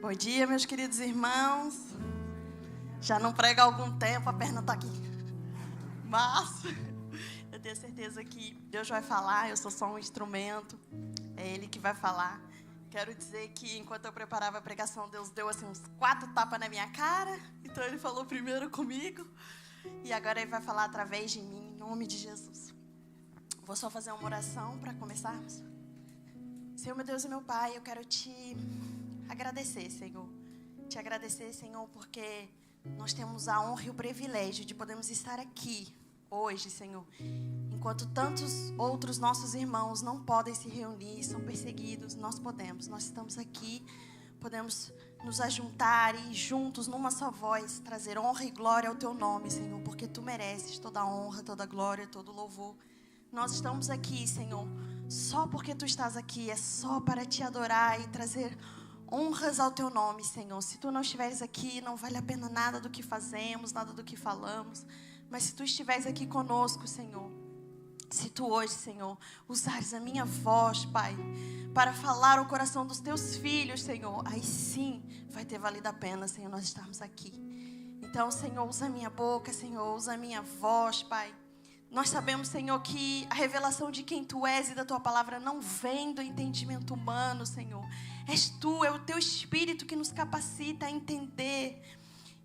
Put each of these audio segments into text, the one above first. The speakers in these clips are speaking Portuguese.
Bom dia, meus queridos irmãos. Já não prego há algum tempo, a perna está aqui. Mas eu tenho certeza que Deus vai falar, eu sou só um instrumento. É Ele que vai falar. Quero dizer que enquanto eu preparava a pregação, Deus deu assim uns 4 tapas na minha cara. Então Ele falou primeiro comigo. E agora Ele vai falar através de mim, em nome de Jesus. Vou só fazer uma oração para começarmos. Senhor, meu Deus e meu Pai, eu quero te agradecer, Senhor. Te agradecer, Senhor, porque nós temos a honra e o privilégio de podermos estar aqui hoje, Senhor. Enquanto tantos outros nossos irmãos não podem se reunir, são perseguidos, nós podemos. Nós estamos aqui, podemos nos ajuntar e juntos, numa só voz, trazer honra e glória ao Teu nome, Senhor, porque Tu mereces toda a honra, toda a glória, todo o louvor. Nós estamos aqui, Senhor, só porque Tu estás aqui, é só para Te adorar e trazer honras ao Teu nome, Senhor. Se Tu não estiveres aqui, não vale a pena nada do que fazemos, nada do que falamos. Mas se Tu estiveres aqui conosco, Senhor, se Tu hoje, Senhor, usares a minha voz, Pai, para falar o coração dos Teus filhos, Senhor, aí sim vai ter valido a pena, Senhor, nós estarmos aqui. Então, Senhor, usa a minha boca, Senhor, usa a minha voz, Pai. Nós sabemos, Senhor, que a revelação de quem Tu és e da Tua palavra não vem do entendimento humano, Senhor. És Tu, é o Teu Espírito que nos capacita a entender.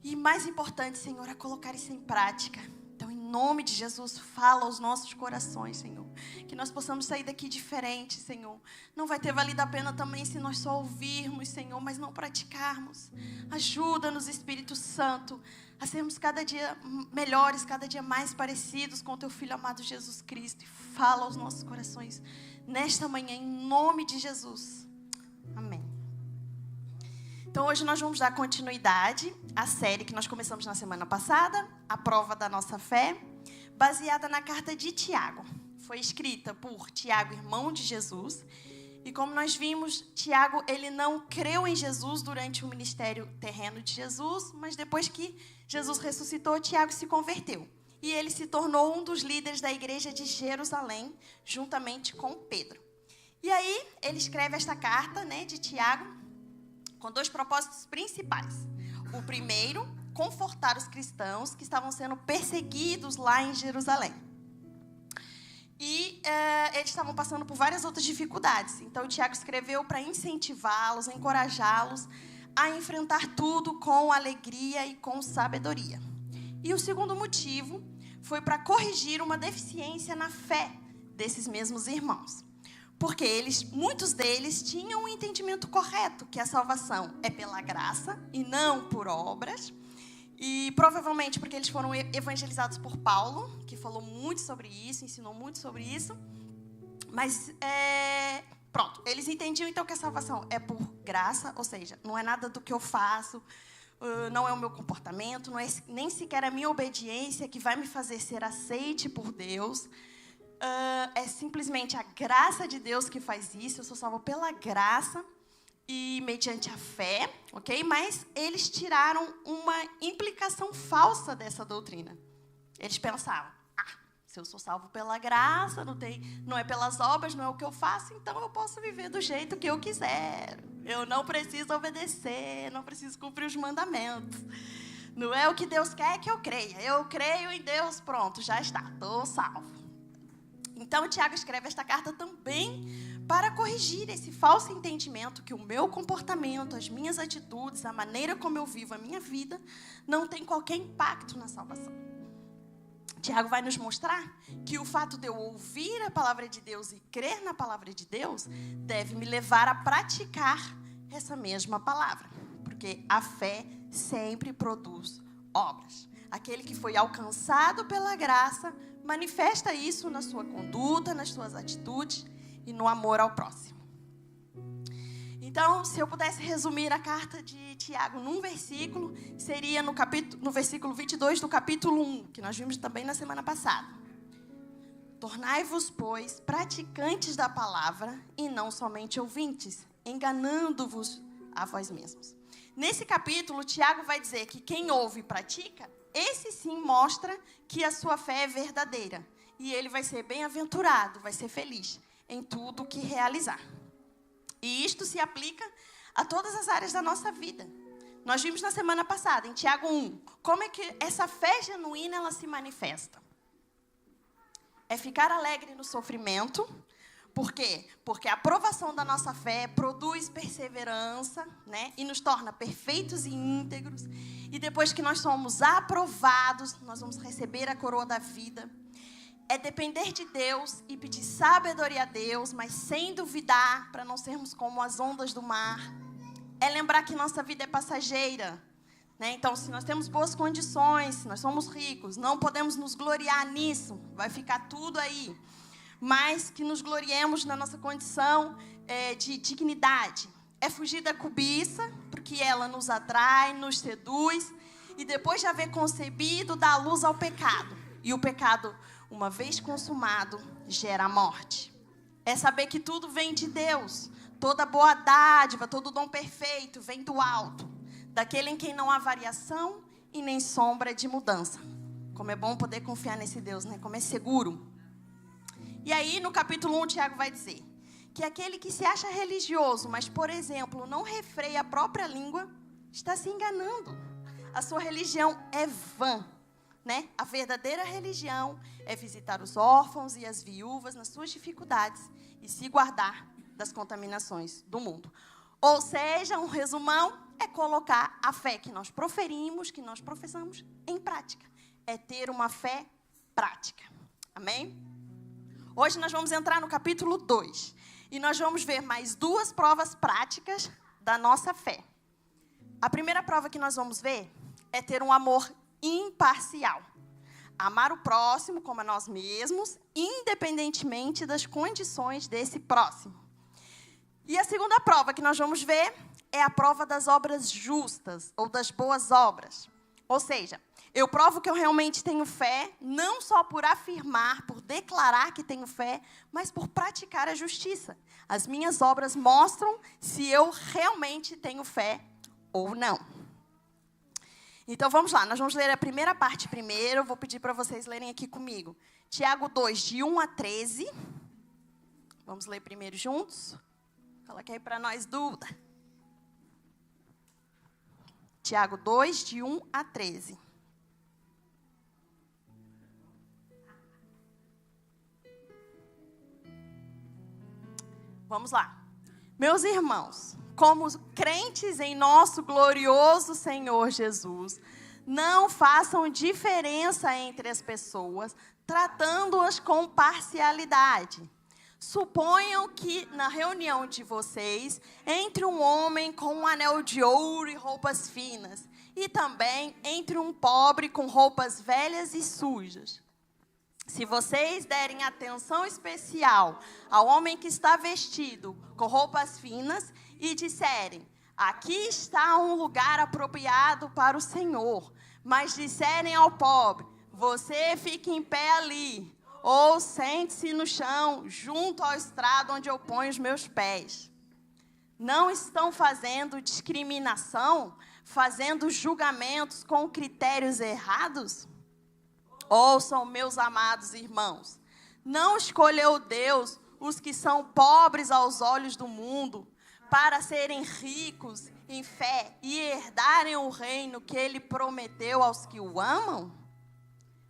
E mais importante, Senhor, a colocar isso em prática. Então, em nome de Jesus, fala aos nossos corações, Senhor. Que nós possamos sair daqui diferente, Senhor. Não vai ter valido a pena também se nós só ouvirmos, Senhor, mas não praticarmos. Ajuda-nos, Espírito Santo, a sermos cada dia melhores, cada dia mais parecidos com o Teu Filho amado Jesus Cristo. E fala aos nossos corações nesta manhã, em nome de Jesus. Amém. Então, hoje nós vamos dar continuidade à série que nós começamos na semana passada, a prova da nossa fé, baseada na carta de Tiago. Foi escrita por Tiago, irmão de Jesus. E como nós vimos, Tiago, ele não creu em Jesus durante o ministério terreno de Jesus, mas depois que Jesus ressuscitou, Tiago se converteu. E ele se tornou um dos líderes da igreja de Jerusalém, juntamente com Pedro. E aí, ele escreve esta carta, de Tiago, com 2 propósitos principais. O primeiro, confortar os cristãos que estavam sendo perseguidos lá em Jerusalém. E eles estavam passando por várias outras dificuldades. Então, Tiago escreveu para incentivá-los, encorajá-los a enfrentar tudo com alegria e com sabedoria. E o segundo motivo foi para corrigir uma deficiência na fé desses mesmos irmãos. Porque muitos deles tinham um entendimento correto, que a salvação é pela graça e não por obras. E provavelmente porque eles foram evangelizados por Paulo, que falou muito sobre isso, ensinou muito sobre isso. Mas, pronto, eles entendiam então que a salvação é por graça, ou seja, não é nada do que eu faço, não é o meu comportamento, não é nem sequer a minha obediência que vai me fazer ser aceite por Deus. É simplesmente a graça de Deus que faz isso. Eu sou salvo pela graça e mediante a fé, ok? Mas eles tiraram uma implicação falsa dessa doutrina. Eles pensavam, se eu sou salvo pela graça, não é pelas obras, não é o que eu faço, então eu posso viver do jeito que eu quiser. Eu não preciso obedecer, não preciso cumprir os mandamentos. Não é o que Deus quer que eu creia. Eu creio em Deus, pronto, já está, estou salvo. Então, Tiago escreve esta carta também para corrigir esse falso entendimento que o meu comportamento, as minhas atitudes, a maneira como eu vivo a minha vida, não tem qualquer impacto na salvação. Tiago vai nos mostrar que o fato de eu ouvir a palavra de Deus e crer na palavra de Deus deve me levar a praticar essa mesma palavra. Porque a fé sempre produz obras. Aquele que foi alcançado pela graça manifesta isso na sua conduta, nas suas atitudes e no amor ao próximo. Então, se eu pudesse resumir a carta de Tiago num versículo, seria no versículo 22 do capítulo 1, que nós vimos também na semana passada. Tornai-vos, pois, praticantes da palavra e não somente ouvintes, enganando-vos a vós mesmos. Nesse capítulo, Tiago vai dizer que quem ouve e pratica, esse sim mostra que a sua fé é verdadeira. E ele vai ser bem-aventurado, vai ser feliz em tudo que realizar. E isto se aplica a todas as áreas da nossa vida. Nós vimos na semana passada, em Tiago 1, como é que essa fé genuína ela se manifesta. É ficar alegre no sofrimento. Por quê? Porque a aprovação da nossa fé produz perseverança, né? E nos torna perfeitos e íntegros. E depois que nós somos aprovados, nós vamos receber a coroa da vida. É depender de Deus e pedir sabedoria a Deus, mas sem duvidar, para não sermos como as ondas do mar. É lembrar que nossa vida é passageira, né? Então, se nós temos boas condições, se nós somos ricos, não podemos nos gloriar nisso. Vai ficar tudo aí. Mas que nos gloriemos na nossa condição de dignidade. É fugir da cobiça, porque ela nos atrai, nos seduz, e depois de haver concebido, dá luz ao pecado. E o pecado, uma vez consumado, gera a morte. É saber que tudo vem de Deus. Toda boa dádiva, todo dom perfeito vem do alto. Daquele em quem não há variação e nem sombra de mudança. Como é bom poder confiar nesse Deus, né? Como é seguro. E aí, no capítulo 1, Tiago vai dizer que aquele que se acha religioso, mas, por exemplo, não refreia a própria língua, está se enganando. A sua religião é vã, né? A verdadeira religião é visitar os órfãos e as viúvas nas suas dificuldades e se guardar das contaminações do mundo. Ou seja, um resumão é colocar a fé que nós proferimos, que nós professamos, em prática. É ter uma fé prática. Amém? Hoje nós vamos entrar no capítulo 2. E nós vamos ver mais 2 provas práticas da nossa fé. A primeira prova que nós vamos ver é ter um amor imparcial. Amar o próximo como a nós mesmos, independentemente das condições desse próximo. E a segunda prova que nós vamos ver é a prova das obras justas, ou das boas obras. Ou seja, eu provo que eu realmente tenho fé, não só por afirmar, por declarar que tenho fé, mas por praticar a justiça. As minhas obras mostram se eu realmente tenho fé ou não. Então, vamos lá. Nós vamos ler a primeira parte primeiro. Eu vou pedir para vocês lerem aqui comigo. Tiago 2, de 1 a 13. Vamos ler primeiro juntos. Coloquei para nós dúvida. Tiago 2, de 1 a 13. Vamos lá. Meus irmãos, como crentes em nosso glorioso Senhor Jesus, não façam diferença entre as pessoas, tratando-as com parcialidade. Suponham que na reunião de vocês entre um homem com um anel de ouro e roupas finas, e também entre um pobre com roupas velhas e sujas. Se vocês derem atenção especial ao homem que está vestido com roupas finas e disserem, aqui está um lugar apropriado para o Senhor, mas disserem ao pobre, você fique em pé ali, ou sente-se no chão, junto ao estrado onde eu ponho os meus pés. Não estão fazendo discriminação, fazendo julgamentos com critérios errados? Ouçam, meus amados irmãos, não escolheu Deus os que são pobres aos olhos do mundo, para serem ricos em fé e herdarem o reino que Ele prometeu aos que o amam?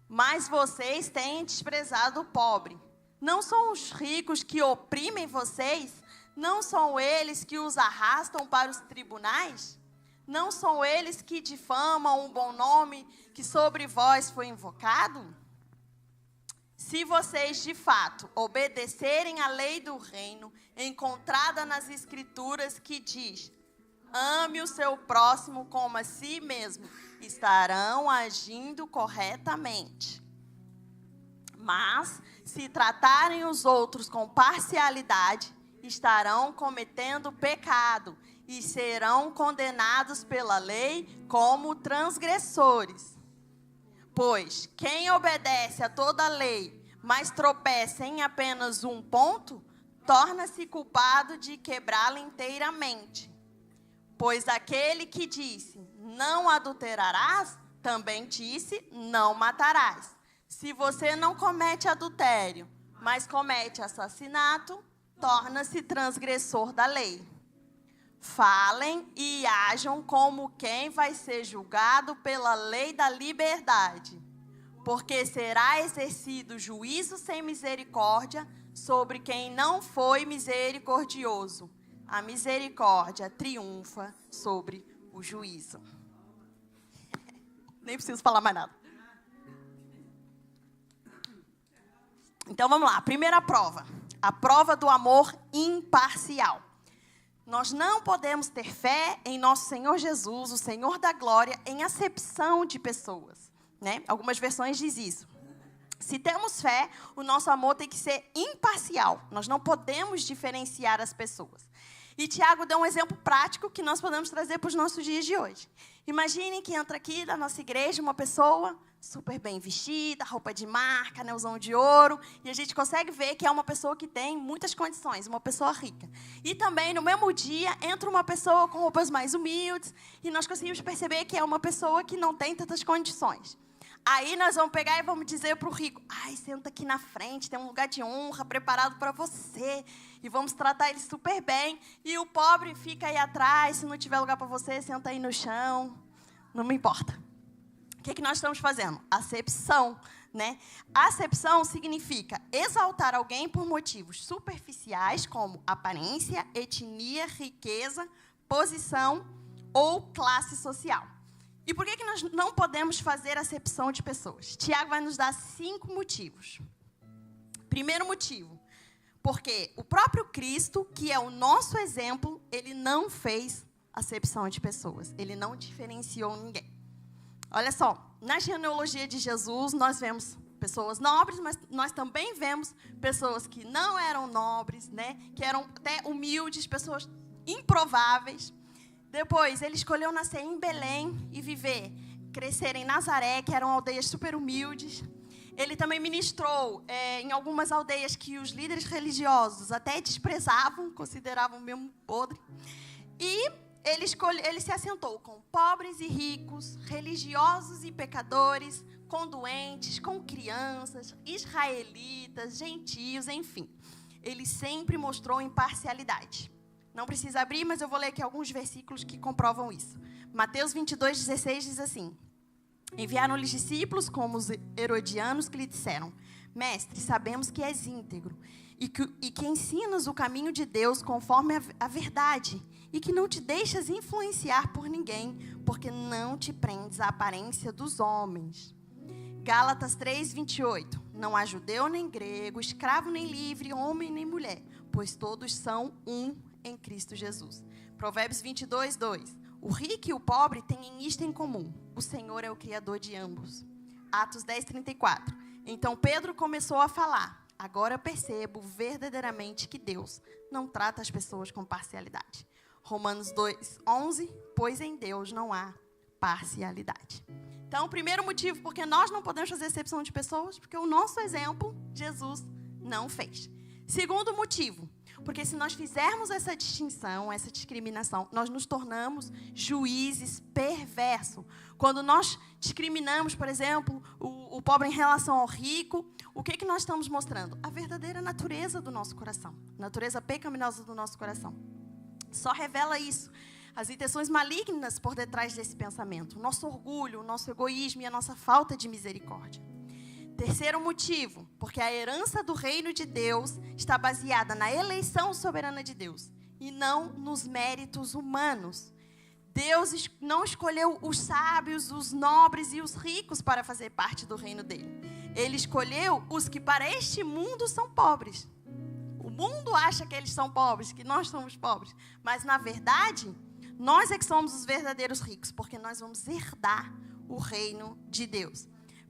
Mas vocês têm desprezado o pobre. Não são os ricos que oprimem vocês? Não são eles que os arrastam para os tribunais? Não são eles que difamam o bom nome que sobre vós foi invocado? Se vocês, de fato, obedecerem à lei do reino, encontrada nas Escrituras, que diz, ame o seu próximo como a si mesmo, estarão agindo corretamente. Mas, se tratarem os outros com parcialidade, estarão cometendo pecado e serão condenados pela lei como transgressores. Pois quem obedece a toda a lei, mas tropeça em apenas um ponto, torna-se culpado de quebrá-la inteiramente. Pois aquele que disse, não adulterarás, também disse, não matarás. Se você não comete adultério, mas comete assassinato, torna-se transgressor da lei. falem e ajam como quem vai ser julgado pela lei da liberdade, porque será exercido juízo sem misericórdia sobre quem não foi misericordioso. A misericórdia triunfa sobre o juízo. Nem preciso falar mais nada. Então, vamos lá. Primeira prova. A prova do amor imparcial. Nós não podemos ter fé em nosso Senhor Jesus, o Senhor da glória, em acepção de pessoas, né? Algumas versões dizem isso. Se temos fé, o nosso amor tem que ser imparcial. Nós não podemos diferenciar as pessoas. E Tiago deu um exemplo prático que nós podemos trazer para os nossos dias de hoje. Imaginem que entra aqui na nossa igreja uma pessoa super bem vestida, roupa de marca, anelzão de ouro, e a gente consegue ver que é uma pessoa que tem muitas condições, uma pessoa rica. E também, no mesmo dia, entra uma pessoa com roupas mais humildes, e nós conseguimos perceber que é uma pessoa que não tem tantas condições. Aí nós vamos pegar e vamos dizer para o rico, ai, senta aqui na frente, tem um lugar de honra preparado para você, e vamos tratar ele super bem. E o pobre fica aí atrás, se não tiver lugar para você, senta aí no chão, não me importa. O que nós estamos fazendo? Acepção, né? Acepção significa exaltar alguém por motivos superficiais, como aparência, etnia, riqueza, posição ou classe social. E por que nós não podemos fazer acepção de pessoas? Tiago vai nos dar 5 motivos. Primeiro motivo, porque o próprio Cristo, que é o nosso exemplo, ele não fez acepção de pessoas. Ele não diferenciou ninguém. Olha só, na genealogia de Jesus, nós vemos pessoas nobres, mas nós também vemos pessoas que não eram nobres, né? Que eram até humildes, pessoas improváveis. Depois, ele escolheu nascer em Belém e crescer em Nazaré, que eram aldeias super humildes. Ele também ministrou em algumas aldeias que os líderes religiosos até desprezavam, consideravam mesmo podre. E ele se assentou com pobres e ricos, religiosos e pecadores, com doentes, com crianças, israelitas, gentios, enfim. Ele sempre mostrou imparcialidade. Não precisa abrir, mas eu vou ler aqui alguns versículos que comprovam isso. Mateus 22:16 diz assim: enviaram-lhes discípulos como os herodianos que lhe disseram: Mestre, sabemos que és íntegro e que ensinas o caminho de Deus conforme a verdade e que não te deixas influenciar por ninguém, porque não te prendes à aparência dos homens. Gálatas 3:28. Não há judeu nem grego, escravo nem livre, homem nem mulher, pois todos são um em Cristo Jesus. Provérbios 22:2. O rico e o pobre têm isto em comum: o Senhor é o Criador de ambos. Atos 10:34. Então Pedro começou a falar: agora percebo verdadeiramente que Deus não trata as pessoas com parcialidade. Romanos 2:11. Pois em Deus não há parcialidade. Então, o primeiro motivo porque nós não podemos fazer exceção de pessoas, porque o nosso exemplo, Jesus não fez. Segundo motivo, porque se nós fizermos essa distinção, essa discriminação, nós nos tornamos juízes perversos. Quando nós discriminamos, por exemplo, o pobre em relação ao rico, o que nós estamos mostrando? A verdadeira natureza do nosso coração, a natureza pecaminosa do nosso coração. Só revela isso. As intenções malignas por detrás desse pensamento, o nosso orgulho, o nosso egoísmo e a nossa falta de misericórdia. Terceiro motivo, porque a herança do reino de Deus está baseada na eleição soberana de Deus e não nos méritos humanos. Deus não escolheu os sábios, os nobres e os ricos para fazer parte do reino dele. Ele escolheu os que para este mundo são pobres. O mundo acha que eles são pobres, que nós somos pobres, mas na verdade nós é que somos os verdadeiros ricos, porque nós vamos herdar o reino de Deus.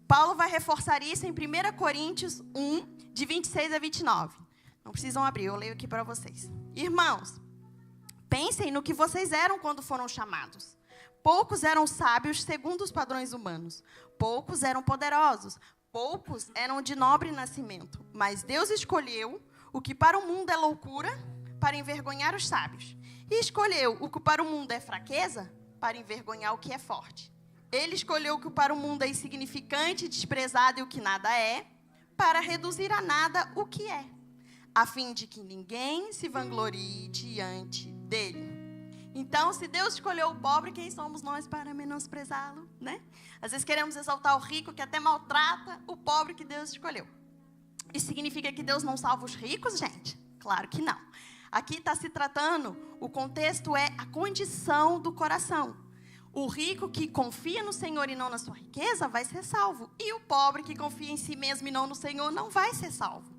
Paulo vai reforçar isso em 1 Coríntios 1, de 26 a 29. Não precisam abrir, eu leio aqui para vocês. Irmãos, pensem no que vocês eram quando foram chamados. Poucos eram sábios segundo os padrões humanos. Poucos eram poderosos. Poucos eram de nobre nascimento. Mas Deus escolheu o que para o mundo é loucura, para envergonhar os sábios. E escolheu o que para o mundo é fraqueza, para envergonhar o que é forte. Ele escolheu o que para o mundo é insignificante, desprezado e o que nada é, para reduzir a nada o que é, a fim de que ninguém se vanglorie diante dele. Então, se Deus escolheu o pobre, quem somos nós para menosprezá-lo, né? Às vezes queremos exaltar o rico, que até maltrata o pobre que Deus escolheu. Isso significa que Deus não salva os ricos, gente? Claro que não. Aqui está se tratando, o contexto é a condição do coração. O rico que confia no Senhor e não na sua riqueza vai ser salvo. E o pobre que confia em si mesmo e não no Senhor não vai ser salvo.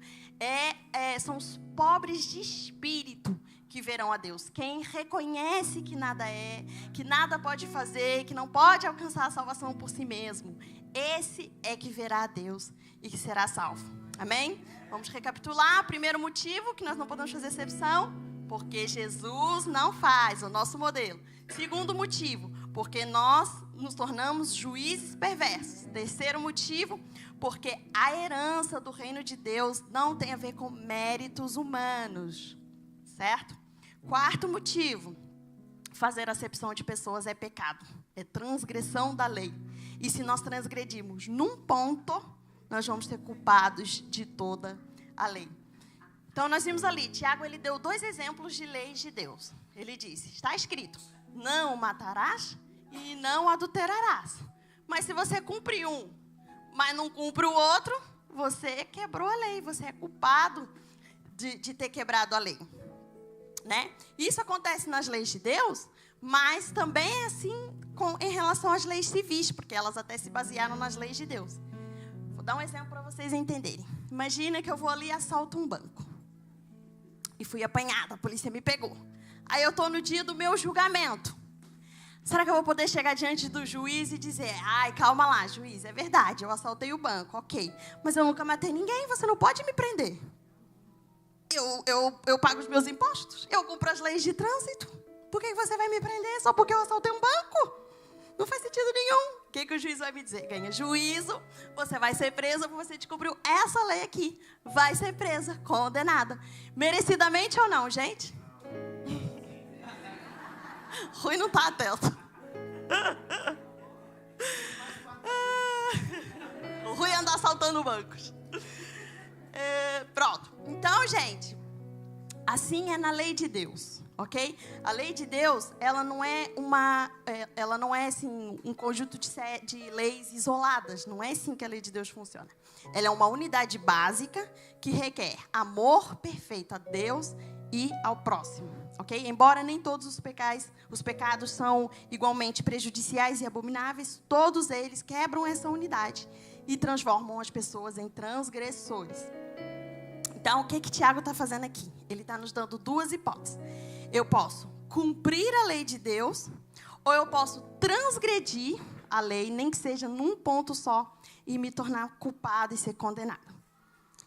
São os pobres de espírito que verão a Deus. Quem reconhece que nada é, que nada pode fazer, que não pode alcançar a salvação por si mesmo, esse é que verá a Deus e que será salvo. Amém? Vamos recapitular. Primeiro motivo, que nós não podemos fazer exceção, porque Jesus não faz, o nosso modelo. Segundo motivo, porque nós nos tornamos juízes perversos. Terceiro motivo, porque a herança do reino de Deus não tem a ver com méritos humanos. Certo? Quarto motivo, fazer acepção de pessoas é pecado. É transgressão da lei. E se nós transgredirmos num ponto, nós vamos ser culpados de toda a lei. Então, nós vimos ali, Tiago, ele deu 2 exemplos de leis de Deus. Ele disse, está escrito, não matarás e não adulterarás. Mas se você cumpre um, mas não cumpre o outro, você quebrou a lei, você é culpado de ter quebrado a lei. Né? Isso acontece nas leis de Deus, mas também é assim em relação às leis civis, porque elas até se basearam nas leis de Deus. Vou dar um exemplo para vocês entenderem. Imagina que eu vou ali e assalto um banco. E fui apanhada, a polícia me pegou. Aí eu estou no dia do meu julgamento. Será que eu vou poder chegar diante do juiz e dizer, ai, calma lá, juiz, é verdade, eu assaltei o banco, ok. Mas eu nunca matei ninguém, você não pode me prender. Eu pago os meus impostos, eu cumpro as leis de trânsito. Por que você vai me prender só porque eu assaltei um banco? Não faz sentido nenhum. O que o juiz vai me dizer? Ganha juízo, você vai ser presa porque você descobriu essa lei aqui. Vai ser presa, condenada. Merecidamente ou não, gente? Rui não está atento. O Rui anda assaltando bancos. Pronto. Então, gente, assim é na lei de Deus, ok? A lei de Deus, ela não é assim, um conjunto de leis isoladas. Não é assim que a lei de Deus funciona. Ela é uma unidade básica que requer amor perfeito a Deus e ao próximo, ok? Embora nem todos os pecados são igualmente prejudiciais e abomináveis, todos eles quebram essa unidade e transformam as pessoas em transgressores. Então, o que Tiago está fazendo aqui? Ele está nos dando 2 hipóteses. Eu posso cumprir a lei de Deus, ou eu posso transgredir a lei, nem que seja num ponto só, e me tornar culpado e ser condenado.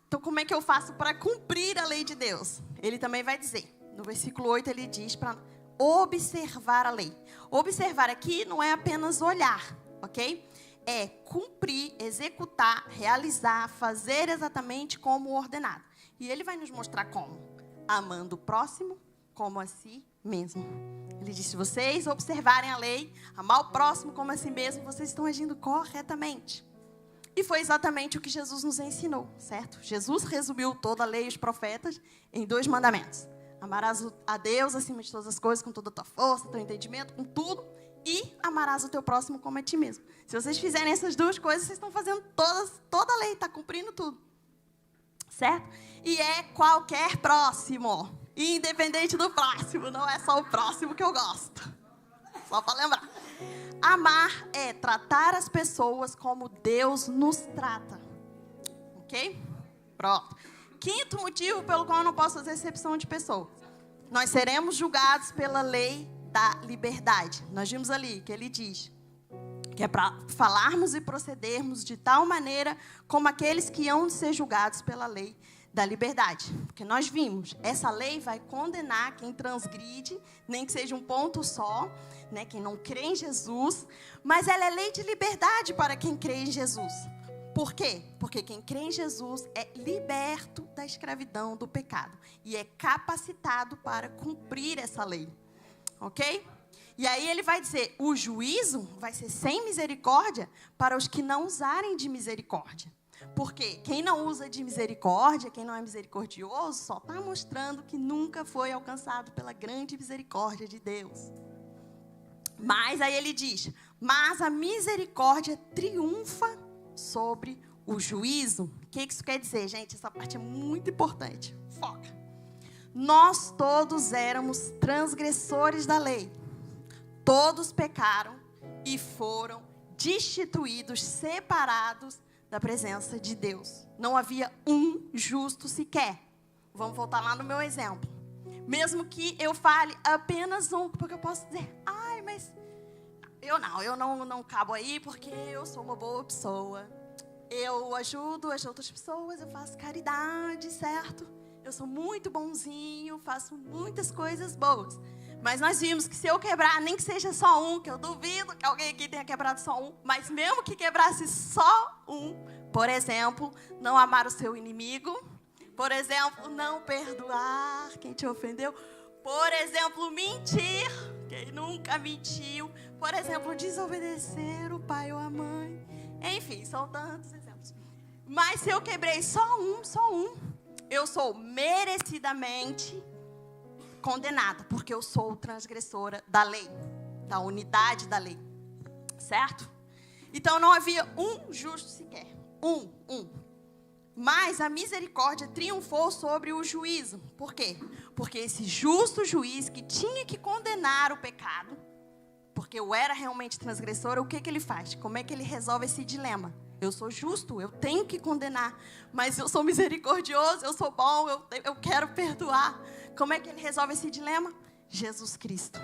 Então, como é que eu faço para cumprir a lei de Deus? Ele também vai dizer, no versículo 8, ele diz para observar a lei. Observar aqui não é apenas olhar, ok? É cumprir, executar, realizar, fazer exatamente como ordenado. E ele vai nos mostrar como? Amando o próximo como a si mesmo. Ele diz, se vocês observarem a lei, amar o próximo como a si mesmo, vocês estão agindo corretamente. E foi exatamente o que Jesus nos ensinou, certo? Jesus resumiu toda a lei e os profetas em 2 mandamentos. Amarás a Deus acima de todas as coisas, com toda a tua força, teu entendimento, com tudo. E amarás o teu próximo como a ti mesmo. Se vocês fizerem essas 2 coisas, vocês estão fazendo toda a lei, está cumprindo tudo. Certo? E é qualquer próximo. Independente do próximo. Não é só o próximo que eu gosto. Só para lembrar. Amar é tratar as pessoas como Deus nos trata. Ok? Pronto. 5º motivo pelo qual eu não posso fazer exceção de pessoas. Nós seremos julgados pela lei da liberdade. Nós vimos ali que ele diz que é para falarmos e procedermos de tal maneira como aqueles que hão de ser julgados pela lei da liberdade. Porque nós vimos, essa lei vai condenar quem transgride, nem que seja um ponto só, né, quem não crê em Jesus, mas ela é lei de liberdade para quem crê em Jesus. Por quê? Porque quem crê em Jesus é liberto da escravidão do pecado e é capacitado para cumprir essa lei. Ok? E aí ele vai dizer, o juízo vai ser sem misericórdia para os que não usarem de misericórdia. Porque quem não usa de misericórdia, quem não é misericordioso, só está mostrando que nunca foi alcançado pela grande misericórdia de Deus. Mas aí ele diz, mas a misericórdia triunfa sobre o juízo. O que isso quer dizer, gente? Essa parte é muito importante. Foca. Nós todos éramos transgressores da lei. Todos pecaram e foram destituídos, separados da presença de Deus. Não havia um justo sequer. Vamos voltar lá no meu exemplo. Mesmo que eu fale apenas um, porque eu posso dizer, ai, mas eu não cabo aí porque eu sou uma boa pessoa. Eu ajudo as outras pessoas, eu faço caridade, certo? Eu sou muito bonzinho, faço muitas coisas boas. Mas nós vimos que se eu quebrar, nem que seja só um, que eu duvido que alguém aqui tenha quebrado só um, mas mesmo que quebrasse só um, por exemplo, não amar o seu inimigo, por exemplo, não perdoar quem te ofendeu, por exemplo, mentir, quem nunca mentiu, por exemplo, desobedecer o pai ou a mãe, enfim, são tantos exemplos. Mas se eu quebrei só um, eu sou merecidamente condenada, porque eu sou transgressora da lei, da unidade da lei, certo? Então não havia um justo sequer, um. Mas a misericórdia triunfou sobre o juízo. Por quê? Porque esse justo juiz que tinha que condenar o pecado, porque eu era realmente transgressora, o que ele faz? Como é que ele resolve esse dilema? Eu sou justo, eu tenho que condenar, mas eu sou misericordioso, eu sou bom, eu quero perdoar. Como é que ele resolve esse dilema? Jesus Cristo.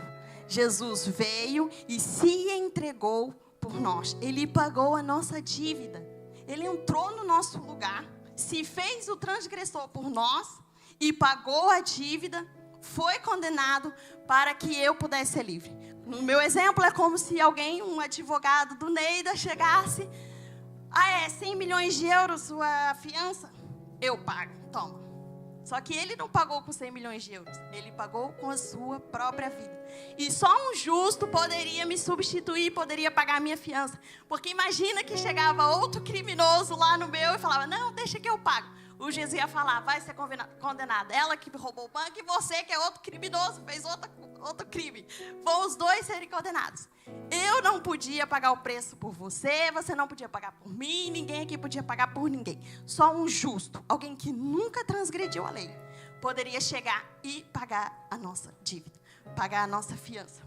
Jesus veio e se entregou por nós. Ele pagou a nossa dívida. Ele entrou no nosso lugar, se fez o transgressor por nós e pagou a dívida, foi condenado para que eu pudesse ser livre. No meu exemplo, é como se alguém, um advogado do Neida, chegasse... 100 milhões de euros sua fiança? Eu pago, toma. Só que ele não pagou com 100 milhões de euros. Ele pagou com a sua própria vida. E só um justo poderia me substituir, poderia pagar a minha fiança. Porque imagina que chegava outro criminoso lá no meu e falava, não, deixa que eu pago. O juiz ia falar, vai ser condenada. Ela que roubou o banco e você que é outro criminoso, fez outro crime. Vão os dois serem condenados. Eu não podia pagar o preço por você, você não podia pagar por mim, ninguém aqui podia pagar por ninguém. Só um justo, alguém que nunca transgrediu a lei, poderia chegar e pagar a nossa dívida, pagar a nossa fiança.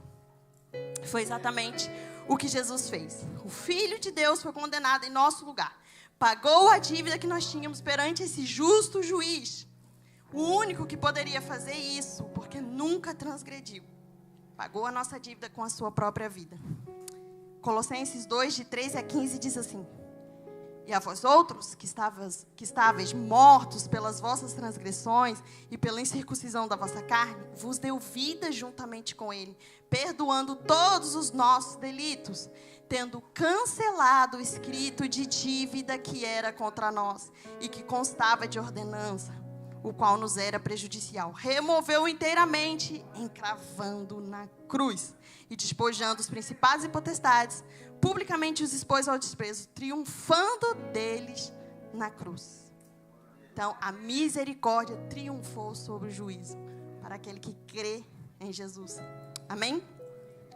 Foi exatamente o que Jesus fez. O Filho de Deus foi condenado em nosso lugar. Pagou a dívida que nós tínhamos perante esse justo juiz. O único que poderia fazer isso, porque nunca transgrediu. Pagou a nossa dívida com a sua própria vida. Colossenses 2, de 13 a 15, diz assim. E a vós outros, que estáveis mortos pelas vossas transgressões e pela incircuncisão da vossa carne, vos deu vida juntamente com ele, perdoando todos os nossos delitos, tendo cancelado o escrito de dívida que era contra nós e que constava de ordenança, o qual nos era prejudicial. Removeu inteiramente, encravando na cruz e despojando os principados e potestades, publicamente os expôs ao desprezo, triunfando deles na cruz. Então, a misericórdia triunfou sobre o juízo para aquele que crê em Jesus. Amém?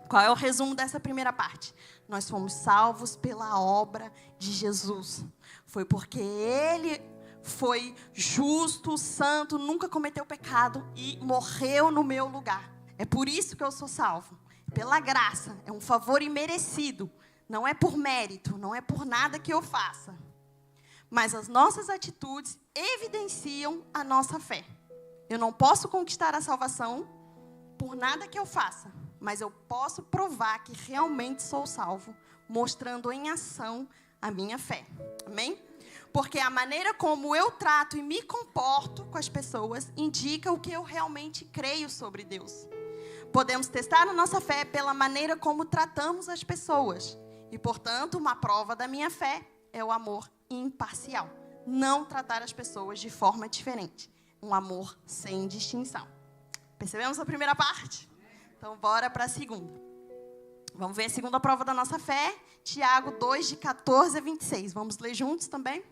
Qual é o resumo dessa primeira parte? Nós fomos salvos pela obra de Jesus. Foi porque Ele foi justo, santo, nunca cometeu pecado e morreu no meu lugar. É por isso que eu sou salvo. Pela graça, é um favor imerecido. Não é por mérito, não é por nada que eu faça. Mas as nossas atitudes evidenciam a nossa fé. Eu não posso conquistar a salvação por nada que eu faça. Mas eu posso provar que realmente sou salvo, mostrando em ação a minha fé. Amém? Porque a maneira como eu trato e me comporto com as pessoas indica o que eu realmente creio sobre Deus. Podemos testar a nossa fé pela maneira como tratamos as pessoas. E, portanto, uma prova da minha fé é o amor imparcial. Não tratar as pessoas de forma diferente. Um amor sem distinção. Percebemos a primeira parte? Então, bora para a segunda. Vamos ver a segunda prova da nossa fé. Tiago 2, de 14 a 26. Vamos ler juntos também?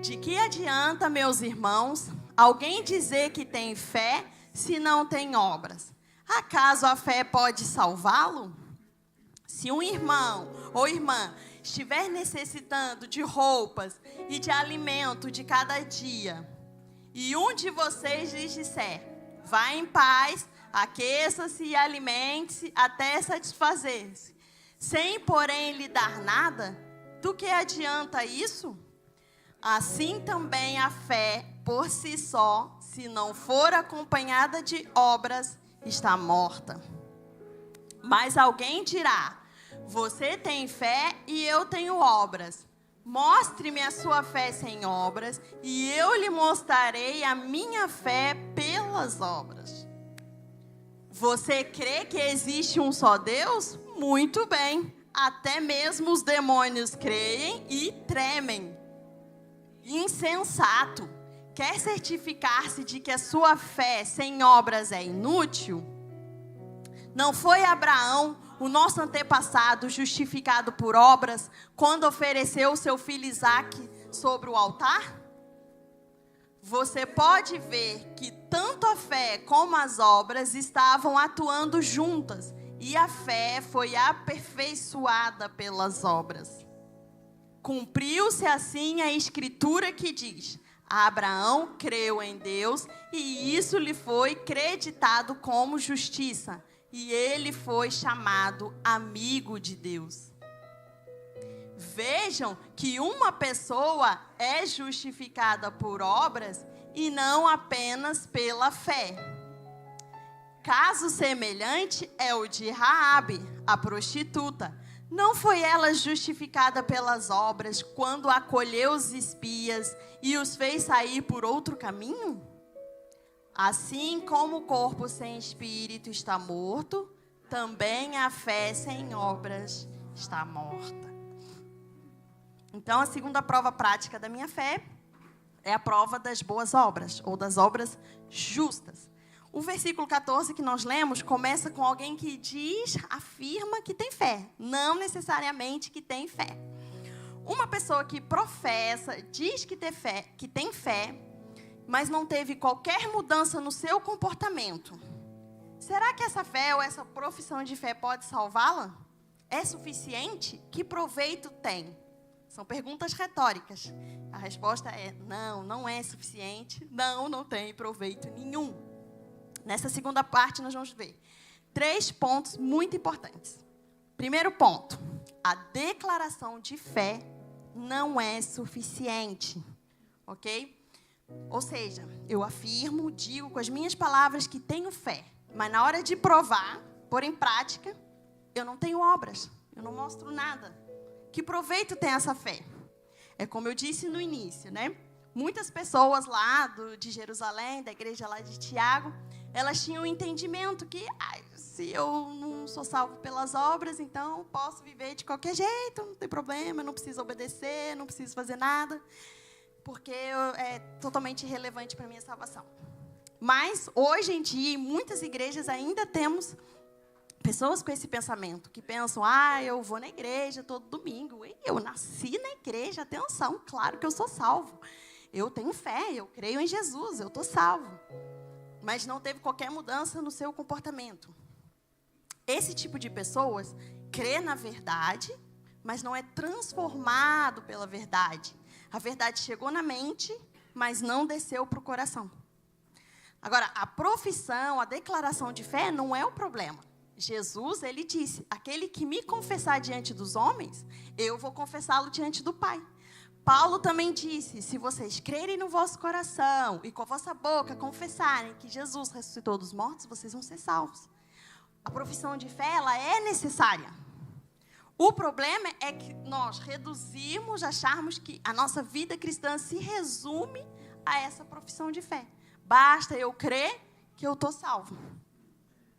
De que adianta, meus irmãos, alguém dizer que tem fé se não tem obras? Acaso a fé pode salvá-lo? Se um irmão ou irmã estiver necessitando de roupas e de alimento de cada dia, e um de vocês lhes disser: vá em paz, aqueça-se e alimente-se até satisfazer-se, sem, porém, lhe dar nada, do que adianta isso? Assim também a fé, por si só, se não for acompanhada de obras, está morta. Mas alguém dirá: você tem fé e eu tenho obras. Mostre-me a sua fé sem obras, e eu lhe mostrarei a minha fé pelas obras. Você crê que existe um só Deus? Muito bem. Até mesmo os demônios creem e tremem. Insensato. Quer certificar-se de que a sua fé sem obras é inútil? Não foi Abraão, o nosso antepassado, justificado por obras, quando ofereceu o seu filho Isaque sobre o altar? Você pode ver que tanto a fé como as obras estavam atuando juntas, e a fé foi aperfeiçoada pelas obras. Cumpriu-se assim a escritura que diz: Abraão creu em Deus e isso lhe foi creditado como justiça, e ele foi chamado amigo de Deus. Vejam que uma pessoa é justificada por obras e não apenas pela fé. Caso semelhante é o de Raabe, a prostituta. Não foi ela justificada pelas obras quando acolheu os espias e os fez sair por outro caminho? Assim como o corpo sem espírito está morto, também a fé sem obras está morta. Então, a segunda prova prática da minha fé é a prova das boas obras, ou das obras justas. O versículo 14 que nós lemos começa com alguém que afirma que tem fé, não necessariamente que tem fé. Uma pessoa que professa, diz que tem fé, mas não teve qualquer mudança no seu comportamento. Será que essa fé ou essa profissão de fé pode salvá-la? É suficiente? Que proveito tem? São perguntas retóricas. A resposta é: não, não é suficiente, não tem proveito nenhum. Nessa segunda parte, nós vamos ver 3 pontos muito importantes. Primeiro ponto: a declaração de fé não é suficiente, ok? Ou seja, eu afirmo, digo com as minhas palavras que tenho fé, mas na hora de provar, pôr em prática, eu não tenho obras, eu não mostro nada. Que proveito tem essa fé? É como eu disse no início, né? Muitas pessoas lá de Jerusalém, da igreja lá de Tiago, elas tinham o entendimento que se eu não sou salvo pelas obras, então posso viver de qualquer jeito, não tem problema, não preciso obedecer, não preciso fazer nada, porque é totalmente irrelevante para a minha salvação. Mas, hoje em dia, em muitas igrejas ainda temos pessoas com esse pensamento, que pensam: eu vou na igreja todo domingo, eu nasci na igreja, atenção, claro que eu sou salvo. Eu tenho fé, eu creio em Jesus, eu estou salvo. Mas não teve qualquer mudança no seu comportamento. Esse tipo de pessoas crê na verdade, mas não é transformado pela verdade. A verdade chegou na mente, mas não desceu para o coração. Agora, a profissão, a declaração de fé não é o problema. Jesus, ele disse: aquele que me confessar diante dos homens, eu vou confessá-lo diante do Pai. Paulo também disse: se vocês crerem no vosso coração e com a vossa boca confessarem que Jesus ressuscitou dos mortos, vocês vão ser salvos. A profissão de fé, ela é necessária. O problema é que nós reduzimos, acharmos que a nossa vida cristã se resume a essa profissão de fé. Basta eu crer que eu estou salvo.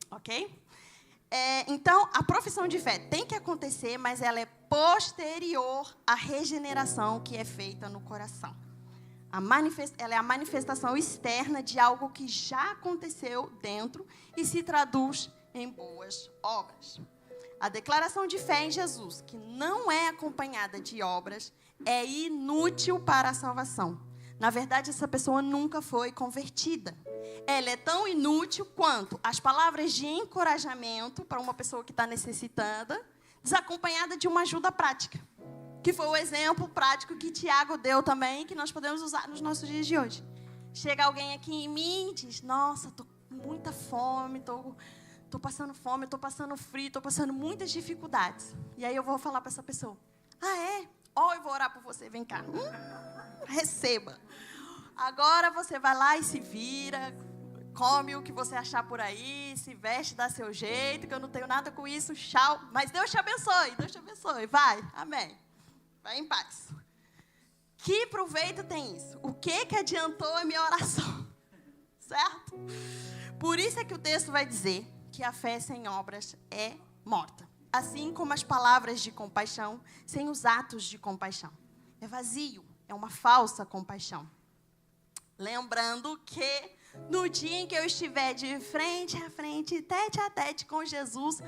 Ok? Então, a profissão de fé tem que acontecer, mas ela é posterior à regeneração que é feita no coração. Ela é a manifestação externa de algo que já aconteceu dentro e se traduz em boas obras. A declaração de fé em Jesus, que não é acompanhada de obras, é inútil para a salvação. Na verdade, essa pessoa nunca foi convertida. Ela é tão inútil quanto as palavras de encorajamento para uma pessoa que está necessitada, desacompanhada de uma ajuda prática. Que foi o exemplo prático que Tiago deu também, que nós podemos usar nos nossos dias de hoje. Chega alguém aqui em mim e diz, nossa, estou com muita fome, estou passando fome, estou passando frio, estou passando muitas dificuldades. E aí eu vou falar para essa pessoa, é? Eu vou orar por você, vem cá. Receba. Agora você vai lá e se vira, come o que você achar por aí, se veste, dá seu jeito, que eu não tenho nada com isso, tchau. Mas Deus te abençoe, vai, amém. Vai em paz. Que proveito tem isso? O que adiantou a minha oração? Certo? Por isso é que o texto vai dizer que a fé sem obras é morta. Assim como as palavras de compaixão sem os atos de compaixão. É vazio, é uma falsa compaixão. Lembrando que no dia em que eu estiver de frente a frente, tete a tete com Jesus,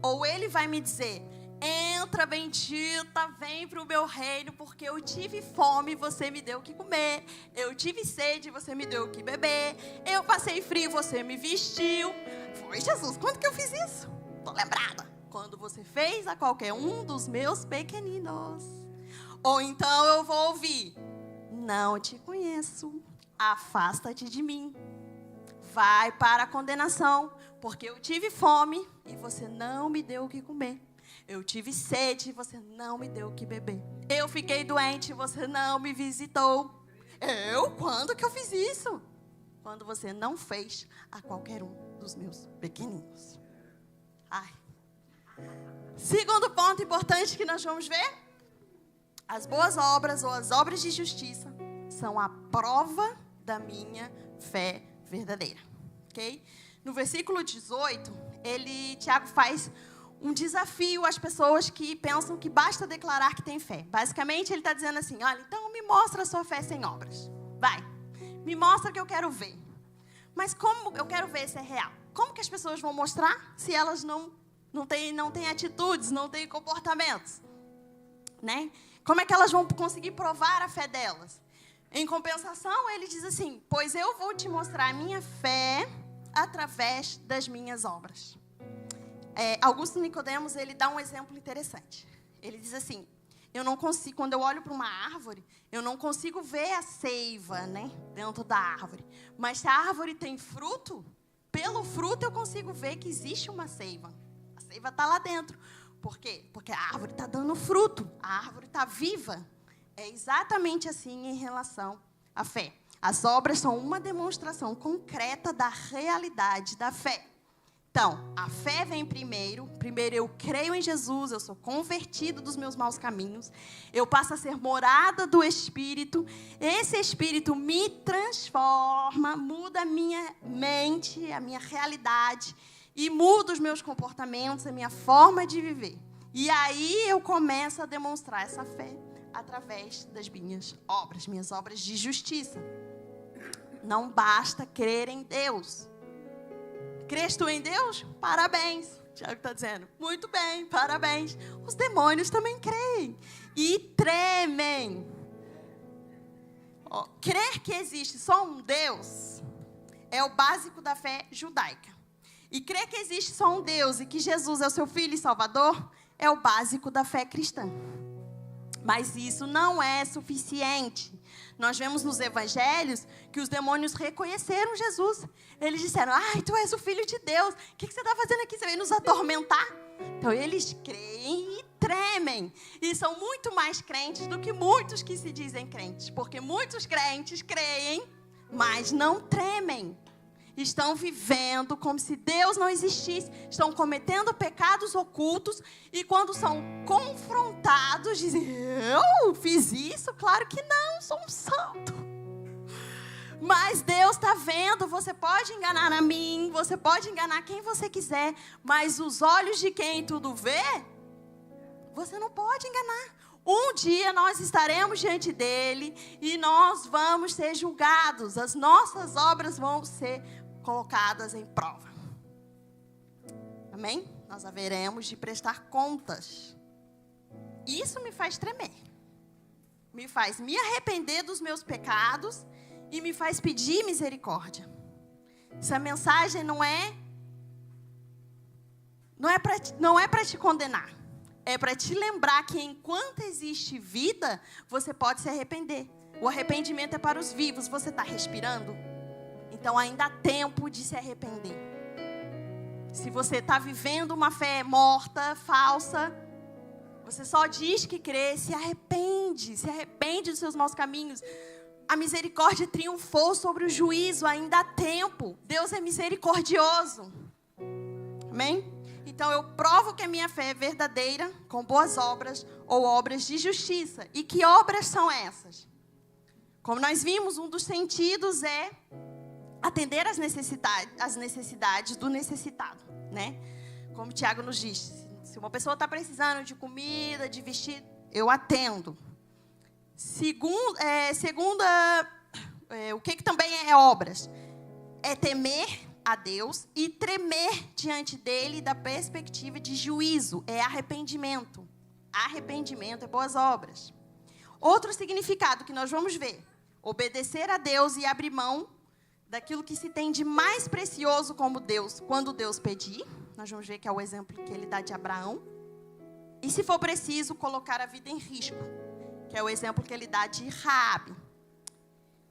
ou Ele vai me dizer, entra bendita, vem para o meu reino, porque eu tive fome, você me deu o que comer, eu tive sede, você me deu o que beber, eu passei frio, você me vestiu. Foi Jesus, quando que eu fiz isso? Estou lembrada. Quando você fez a qualquer um dos meus pequeninos. Ou então eu vou ouvir, não te conheço, afasta-te de mim. Vai para a condenação, porque eu tive fome e você não me deu o que comer. Eu tive sede e você não me deu o que beber. Eu fiquei doente e você não me visitou. Quando que eu fiz isso? Quando você não fez a qualquer um dos meus pequeninos. Segundo ponto importante que nós vamos ver. As boas obras ou as obras de justiça são a prova da minha fé verdadeira. Ok? No versículo 18, Tiago faz um desafio às pessoas que pensam que basta declarar que tem fé. Basicamente, ele está dizendo assim, olha, então me mostra a sua fé sem obras. Vai, me mostra que eu quero ver. Mas como eu quero ver se é real? Como que as pessoas vão mostrar se elas não têm atitudes, não têm comportamentos? Né? Como é que elas vão conseguir provar a fé delas? Em compensação, ele diz assim, pois eu vou te mostrar a minha fé através das minhas obras. Augusto Nicodemos, ele dá um exemplo interessante. Ele diz assim, eu não consigo, quando eu olho para uma árvore, eu não consigo ver a seiva, né, dentro da árvore. Mas se a árvore tem fruto, pelo fruto eu consigo ver que existe uma seiva. A seiva está lá dentro. Por quê? Porque a árvore está dando fruto, a árvore está viva. É exatamente assim em relação à fé. As obras são uma demonstração concreta da realidade da fé. Então, a fé vem primeiro. Primeiro eu creio em Jesus, eu sou convertido dos meus maus caminhos. Eu passo a ser morada do Espírito. Esse Espírito me transforma, muda a minha mente, a minha realidade. E muda os meus comportamentos, a minha forma de viver. E aí eu começo a demonstrar essa fé através das minhas obras de justiça. Não basta crer em Deus. Crês tu em Deus? Parabéns. Tiago está dizendo, muito bem, parabéns. Os demônios também creem e tremem. Crer que existe só um Deus é o básico da fé judaica. E crer que existe só um Deus e que Jesus é o seu Filho e Salvador é o básico da fé cristã. Mas isso não é suficiente. Nós vemos nos evangelhos que os demônios reconheceram Jesus. Eles disseram, tu és o Filho de Deus. O que você está fazendo aqui? Você veio nos atormentar? Então, eles creem e tremem. E são muito mais crentes do que muitos que se dizem crentes. Porque muitos crentes creem, mas não tremem. Estão vivendo como se Deus não existisse. Estão cometendo pecados ocultos. E quando são confrontados, dizem, eu fiz isso? Claro que não, sou um santo. Mas Deus está vendo, você pode enganar a mim, você pode enganar quem você quiser, mas os olhos de quem tudo vê, você não pode enganar. Um dia nós estaremos diante dele e nós vamos ser julgados. As nossas obras vão ser colocadas em prova. Amém? Nós haveremos de prestar contas. Isso me faz tremer. me faz me arrepender dos meus pecados e me faz pedir misericórdia. Essa mensagem não é para te condenar. É para te lembrar que enquanto existe vida, você pode se arrepender. O arrependimento é para os vivos. Você está respirando? Então ainda há tempo de se arrepender. Se você está vivendo uma fé morta, falsa, você só diz que crê, se arrepende dos seus maus caminhos. A misericórdia triunfou sobre o juízo, ainda há tempo. Deus é misericordioso. Amém? Então eu provo que a minha fé é verdadeira com boas obras ou obras de justiça. E que obras são essas? Como nós vimos, um dos sentidos é atender às necessidades do necessitado, né? Como Tiago nos diz, se uma pessoa está precisando de comida, de vestido, eu atendo. O que também é obras? É temer a Deus e tremer diante dele da perspectiva de juízo. É arrependimento. Arrependimento é boas obras. Outro significado que nós vamos ver: obedecer a Deus e abrir mão daquilo que se tem de mais precioso como Deus, quando Deus pedir. Nós vamos ver que é o exemplo que ele dá de Abraão. E se for preciso, colocar a vida em risco, que é o exemplo que ele dá de Raabe.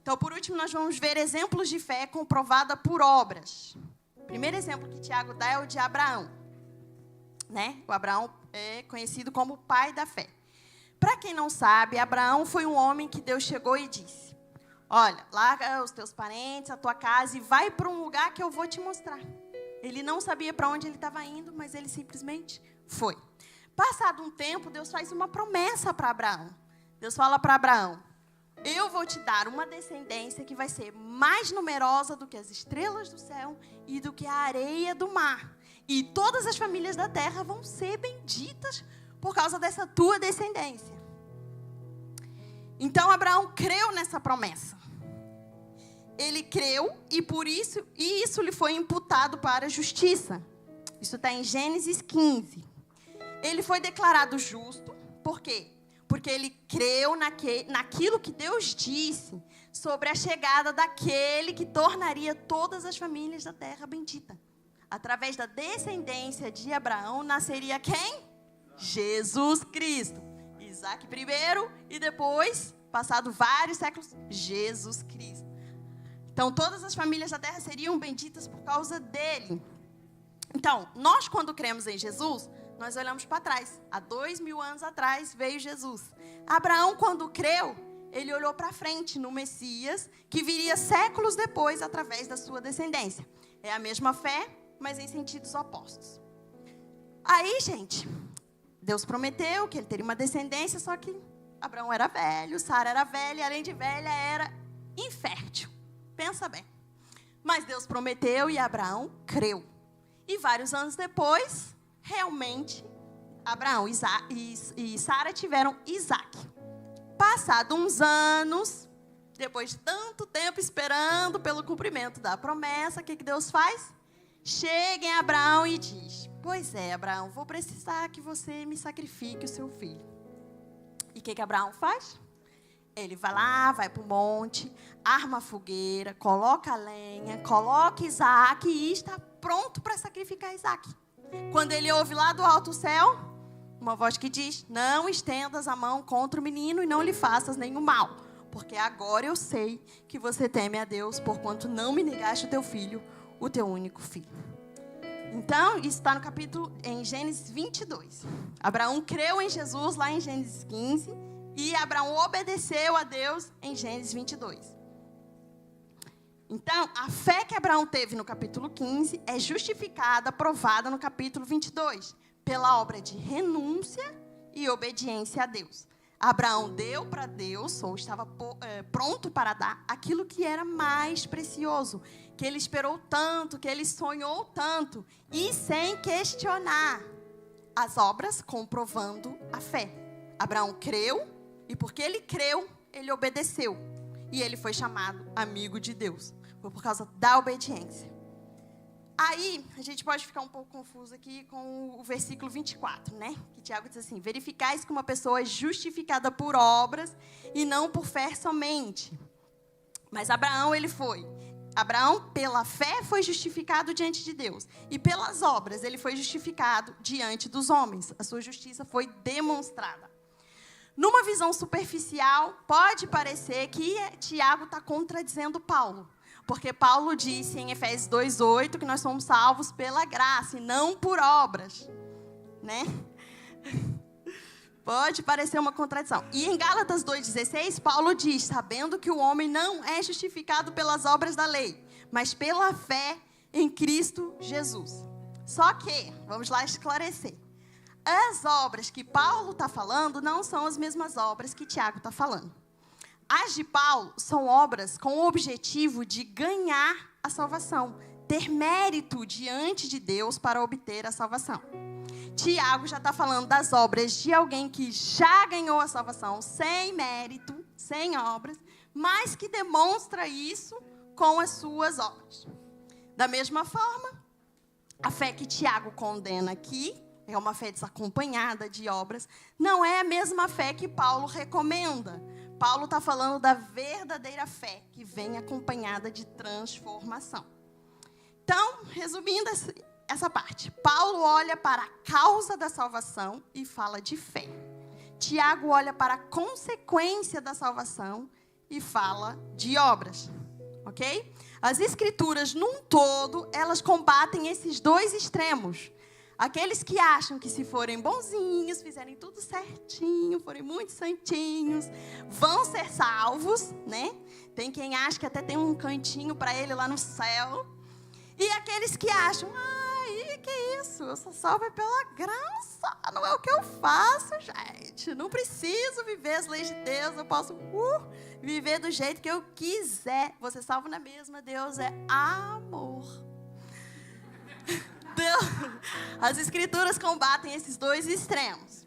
Então, por último, nós vamos ver exemplos de fé comprovada por obras. O primeiro exemplo que Tiago dá é o de Abraão, né? O Abraão é conhecido como o pai da fé. Para quem não sabe, Abraão foi um homem que Deus chegou e disse: olha, larga os teus parentes, a tua casa e vai para um lugar que eu vou te mostrar. Ele não sabia para onde ele estava indo, mas ele simplesmente foi. Passado um tempo, Deus faz uma promessa para Abraão. Deus fala para Abraão: eu vou te dar uma descendência que vai ser mais numerosa do que as estrelas do céu e do que a areia do mar. E todas as famílias da terra vão ser benditas por causa dessa tua descendência. Então, Abraão creu nessa promessa. Ele creu e por isso lhe foi imputado para a justiça. Isso está em Gênesis 15. Ele foi declarado justo. Por quê? Porque ele creu naquilo que Deus disse sobre a chegada daquele que tornaria todas as famílias da terra bendita. Através da descendência de Abraão, nasceria quem? Jesus Cristo. Isaac primeiro e depois, passado vários séculos, Jesus Cristo. Então, todas as famílias da terra seriam benditas por causa dele. Então, nós quando cremos em Jesus, nós olhamos para trás. Há 2000 anos atrás veio Jesus. Abraão, quando creu, ele olhou para frente no Messias, que viria séculos depois através da sua descendência. É a mesma fé, mas em sentidos opostos. Aí, gente, Deus prometeu que ele teria uma descendência, só que Abraão era velho, Sara era velha, e além de velha, era infértil. Pensa bem. Mas Deus prometeu e Abraão creu. E vários anos depois, realmente, Abraão e Sara tiveram Isaac. Passados uns anos, depois de tanto tempo esperando pelo cumprimento da promessa, o que Deus faz? Chega em Abraão e diz: pois é, Abraão, vou precisar que você me sacrifique o seu filho. E o que Abraão faz? Ele vai lá, vai para o monte, arma a fogueira, coloca a lenha, coloca Isaac e está pronto para sacrificar Isaac. Quando ele ouve lá do alto céu, uma voz que diz: não estendas a mão contra o menino e não lhe faças nenhum mal, porque agora eu sei que você teme a Deus, porquanto não me negaste o teu filho, o teu único filho. Então, isso está no capítulo, em Gênesis 22. Abraão creu em Jesus lá em Gênesis 15 e Abraão obedeceu a Deus em Gênesis 22. Então, a fé que Abraão teve no capítulo 15 é justificada, aprovada no capítulo 22, pela obra de renúncia e obediência a Deus. Abraão deu para Deus, ou estava pronto para dar, aquilo que era mais precioso, que ele esperou tanto, que ele sonhou tanto, e sem questionar as obras, comprovando a fé. Abraão creu, e porque ele creu, ele obedeceu. E ele foi chamado amigo de Deus. Foi por causa da obediência. Aí, a gente pode ficar um pouco confuso aqui com o versículo 24, né? Que Tiago diz assim: verificais que uma pessoa é justificada por obras e não por fé somente. Mas Abraão, pela fé, foi justificado diante de Deus. E pelas obras, ele foi justificado diante dos homens. A sua justiça foi demonstrada. Numa visão superficial, pode parecer que Tiago está contradizendo Paulo. Porque Paulo disse em Efésios 2:8 que nós somos salvos pela graça e não por obras, né? Pode parecer uma contradição. E em Gálatas 2:16, Paulo diz: sabendo que o homem não é justificado pelas obras da lei, mas pela fé em Cristo Jesus. Só que, vamos lá esclarecer, as obras que Paulo está falando não são as mesmas obras que Tiago está falando. As de Paulo são obras com o objetivo de ganhar a salvação, ter mérito diante de Deus para obter a salvação. Tiago já está falando das obras de alguém que já ganhou a salvação sem mérito, sem obras, mas que demonstra isso com as suas obras. Da mesma forma, a fé que Tiago condena aqui é uma fé desacompanhada de obras, não é a mesma fé que Paulo recomenda. Paulo está falando da verdadeira fé, que vem acompanhada de transformação. Então, resumindo essa parte, Paulo olha para a causa da salvação e fala de fé. Tiago olha para a consequência da salvação e fala de obras. Ok? As escrituras, num todo, elas combatem esses dois extremos. Aqueles que acham que se forem bonzinhos, fizerem tudo certinho, forem muito santinhos, vão ser salvos, né? Tem quem acha que até tem um cantinho para ele lá no céu. E aqueles que acham, que isso? Eu sou salva pela graça, não é o que eu faço, gente. Não preciso viver as leis de Deus, eu posso viver do jeito que eu quiser. Você salvo na mesma, Deus é amor. As escrituras combatem esses dois extremos.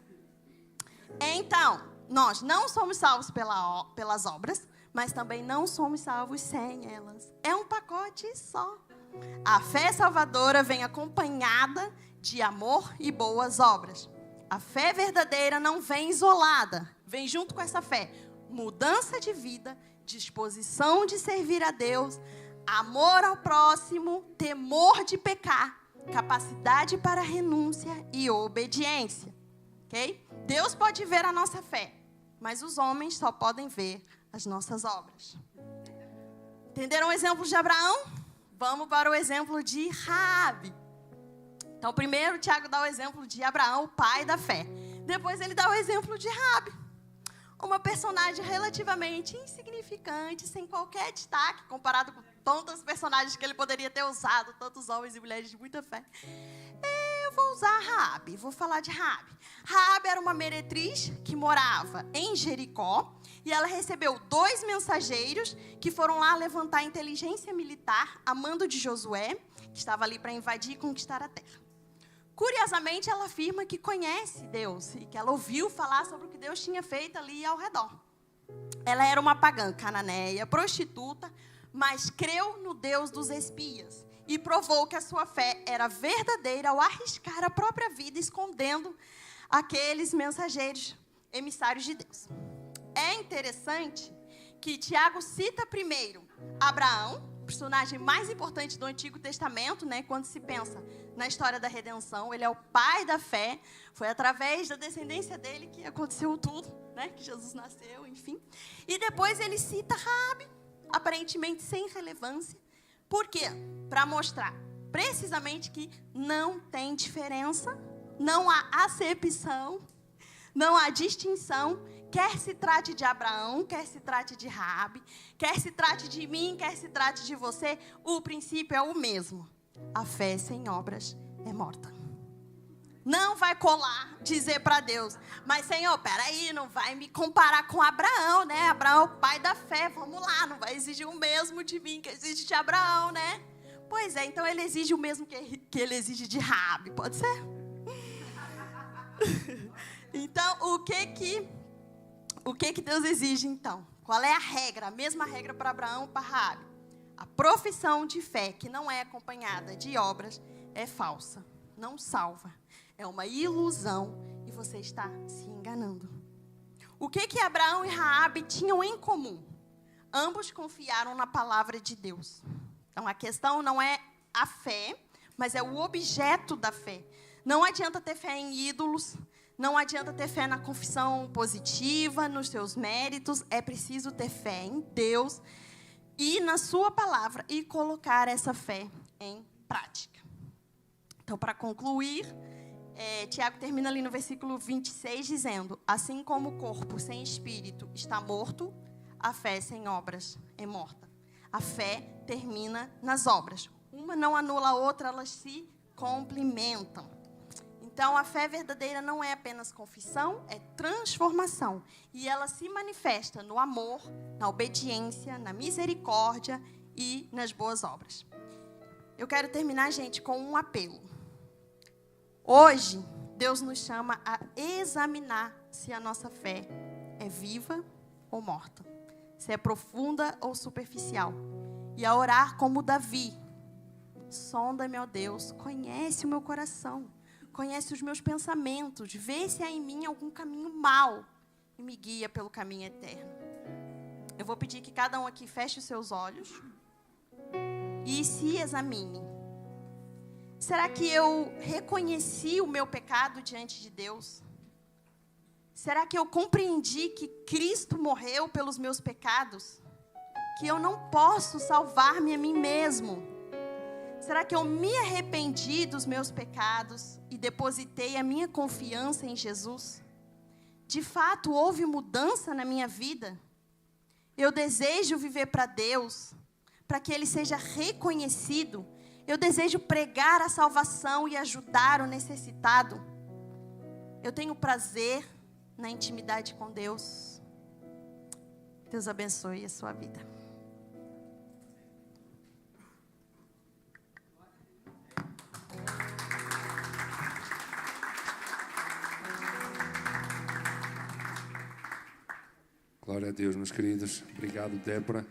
Então, nós não somos salvos pelas obras, mas também não somos salvos sem elas. É um pacote só. A fé salvadora vem acompanhada de amor e boas obras. A fé verdadeira não vem isolada, vem junto com essa fé. Mudança de vida, disposição de servir a Deus, amor ao próximo, temor de pecar, capacidade para renúncia e obediência. Ok? Deus pode ver a nossa fé, mas os homens só podem ver as nossas obras. Entenderam o exemplo de Abraão? Vamos para o exemplo de Raabe. Então, primeiro, Tiago dá o exemplo de Abraão, o pai da fé. Depois, ele dá o exemplo de Raabe, uma personagem relativamente insignificante, sem qualquer destaque, comparado com tantos personagens que ele poderia ter usado, tantos homens e mulheres de muita fé. Eu vou usar Raabe, vou falar de Raabe. Raabe era uma meretriz que morava em Jericó, e ela recebeu 2 mensageiros que foram lá levantar a inteligência militar a mando de Josué, que estava ali para invadir e conquistar a terra. Curiosamente, ela afirma que conhece Deus e que ela ouviu falar sobre o que Deus tinha feito ali ao redor. Ela era uma pagã cananeia, prostituta, mas creu no Deus dos espias e provou que a sua fé era verdadeira ao arriscar a própria vida escondendo aqueles mensageiros emissários de Deus. É interessante que Tiago cita primeiro Abraão, personagem mais importante do Antigo Testamento, né, quando se pensa na história da redenção. Ele é o pai da fé, foi através da descendência dele que aconteceu tudo, né, que Jesus nasceu, enfim. E depois ele cita Raabe, aparentemente sem relevância. Por quê? Para mostrar precisamente que não tem diferença, não há acepção, não há distinção, quer se trate de Abraão, quer se trate de Raabe, quer se trate de mim, quer se trate de você, o princípio é o mesmo. A fé sem obras é morta. Não vai colar dizer para Deus, mas Senhor, peraí, não vai me comparar com Abraão, né? Abraão é o pai da fé, vamos lá, não vai exigir o mesmo de mim que exige de Abraão, né? Pois é, então ele exige o mesmo que ele exige de Raabe, pode ser? Então, o que Deus exige, então? Qual é a regra? A mesma regra para Abraão e para Raabe. A profissão de fé que não é acompanhada de obras é falsa, não salva. É uma ilusão e você está se enganando. O que Abraão e Raabe tinham em comum? Ambos confiaram na palavra de Deus. Então, a questão não é a fé, mas é o objeto da fé. Não adianta ter fé em ídolos, não adianta ter fé na confissão positiva, nos seus méritos. É preciso ter fé em Deus e na sua palavra e colocar essa fé em prática. Então, para concluir, Tiago termina ali no versículo 26 dizendo: assim como o corpo sem espírito está morto, a fé sem obras é morta. A fé termina nas obras. Uma não anula a outra, elas se complementam. Então, a fé verdadeira não é apenas confissão, é transformação. E ela se manifesta no amor, na obediência, na misericórdia e nas boas obras. Eu quero terminar, gente, com um apelo. Hoje, Deus nos chama a examinar se a nossa fé é viva ou morta, se é profunda ou superficial, e a orar como Davi. Sonda-me, ó Deus, conhece o meu coração, conhece os meus pensamentos, vê se há em mim algum caminho mau e me guia pelo caminho eterno. Eu vou pedir que cada um aqui feche os seus olhos e se examine. Será que eu reconheci o meu pecado diante de Deus? Será que eu compreendi que Cristo morreu pelos meus pecados? Que eu não posso salvar-me a mim mesmo? Será que eu me arrependi dos meus pecados e depositei a minha confiança em Jesus? De fato, houve mudança na minha vida? Eu desejo viver para Deus, para que Ele seja reconhecido. Eu desejo pregar a salvação e ajudar o necessitado. Eu tenho prazer na intimidade com Deus. Deus abençoe a sua vida. Glória a Deus, meus queridos. Obrigado, Débora.